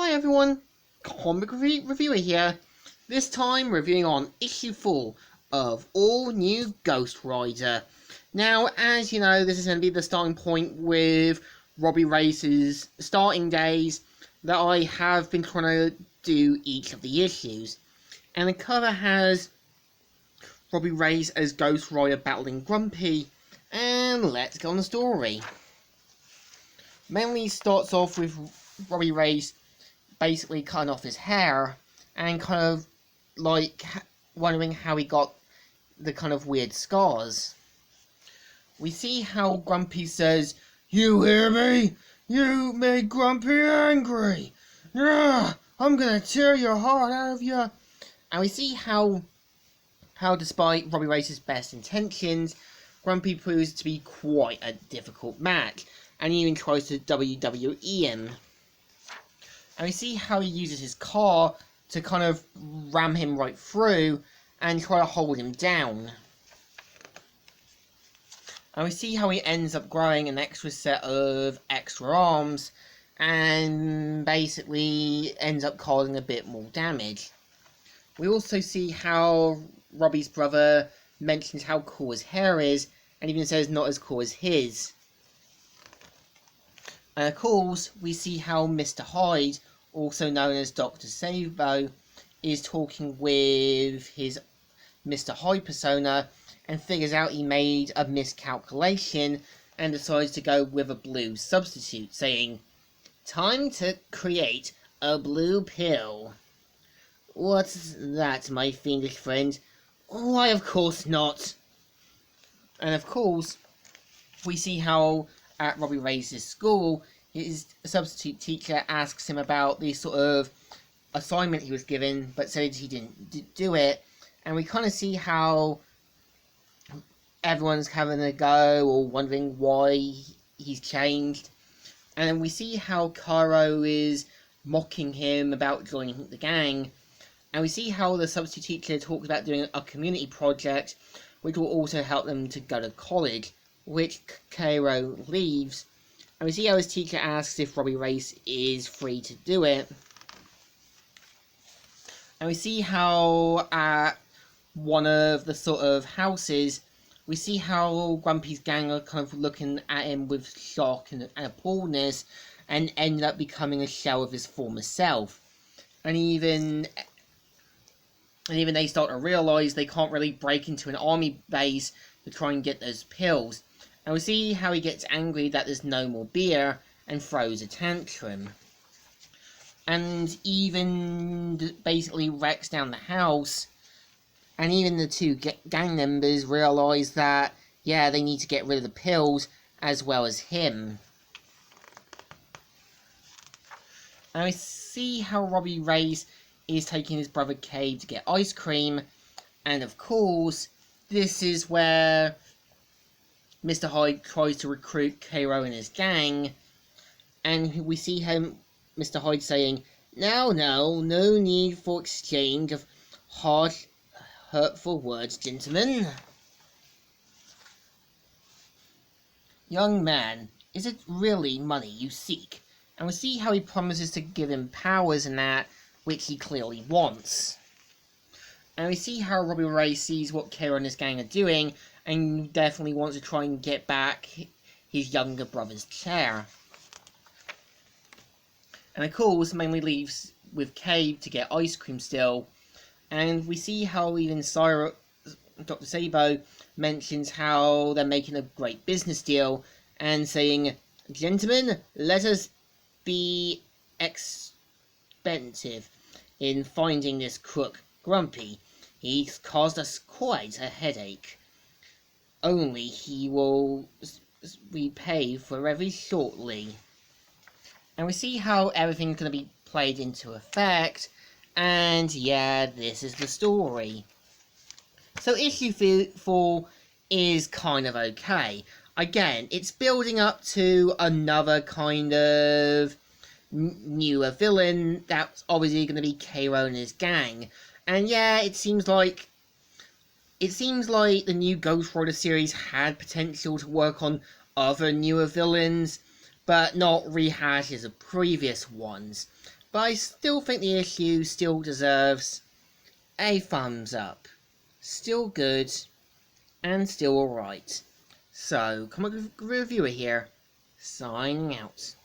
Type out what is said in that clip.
Hi everyone, Comic Reviewer here. This time reviewing on issue 4 of All New Ghost Rider. Now, as you know, this is going to be the starting point with Robbie Reyes' starting days that I have been trying to do each of the issues. And the cover has Robbie Reyes as Ghost Rider battling Grumpy. And let's get on the story. Mainly starts off with Robbie Reyes basically cutting off his hair and kind of like wondering how he got the kind of weird scars. We see how Grumpy says, "You hear me? You made Grumpy angry. Yeah, I'm gonna tear your heart out of you." And we see how despite Robbie Reyes' best intentions, Grumpy proves to be quite a difficult match, and he even tries to WWE him. And we see how he uses his car to kind of ram him right through and try to hold him down. And we see how he ends up growing an extra set of extra arms and basically ends up causing a bit more damage. We also see how Robbie's brother mentions how cool his hair is and even says not as cool as his. And of course, we see how Mr. Hyde, also known as Dr. Sabo, is talking with his Mr. Hyde persona and figures out he made a miscalculation and decides to go with a blue substitute, saying, "Time to create a blue pill." "What's that, my fiendish friend?" "Why, of course not." And of course, we see how at Robbie Reyes' school, his substitute teacher asks him about the sort of assignment he was given, but said he didn't do it. And we kind of see how everyone's having a go or wondering why he's changed. And then we see how Cairo is mocking him about joining the gang. And we see how the substitute teacher talks about doing a community project, which will also help them to go to college, which Cairo leaves. And we see how his teacher asks if Robbie Reyes is free to do it. And we see how at one of the sort of houses, we see how Grumpy's gang are kind of looking at him with shock and appalledness and end up becoming a shell of his former self. And even they start to realise they can't really break into an army base to try and get those pills. And we see how he gets angry that there's no more beer and throws a tantrum. And even basically wrecks down the house. And even the two gang members realise that, yeah, they need to get rid of the pills as well as him. And we see how Robbie Reyes is taking his brother Cave to get ice cream. And of course, this is where Mr. Hyde tries to recruit Cairo and his gang, and we see Mr. Hyde saying, no need for exchange of harsh, hurtful words, gentlemen. Young man, is it really money you seek?" And we see how he promises to give him powers and that, which he clearly wants. And we see how Robbie Reyes sees what Cairo and his gang are doing, and definitely wants to try and get back his younger brother's chair. And of course, mainly leaves with Cave to get ice cream still. And we see how even Dr. Sabo mentions how they're making a great business deal and saying, "Gentlemen, let us be expensive in finding this crook Grumpy. He's caused us quite a headache. Only he will repay for very shortly." And we see how everything's going to be played into effect, and yeah, this is the story. So issue 4 is kind of okay. Again, it's building up to another kind of newer villain that's obviously going to be Cairo and his gang. And yeah, it seems like the new Ghost Rider series had potential to work on other newer villains, but not rehashes of previous ones. but I still think the issue still deserves a thumbs up. Still good, and still alright. So, Comic Reviewer here, signing out.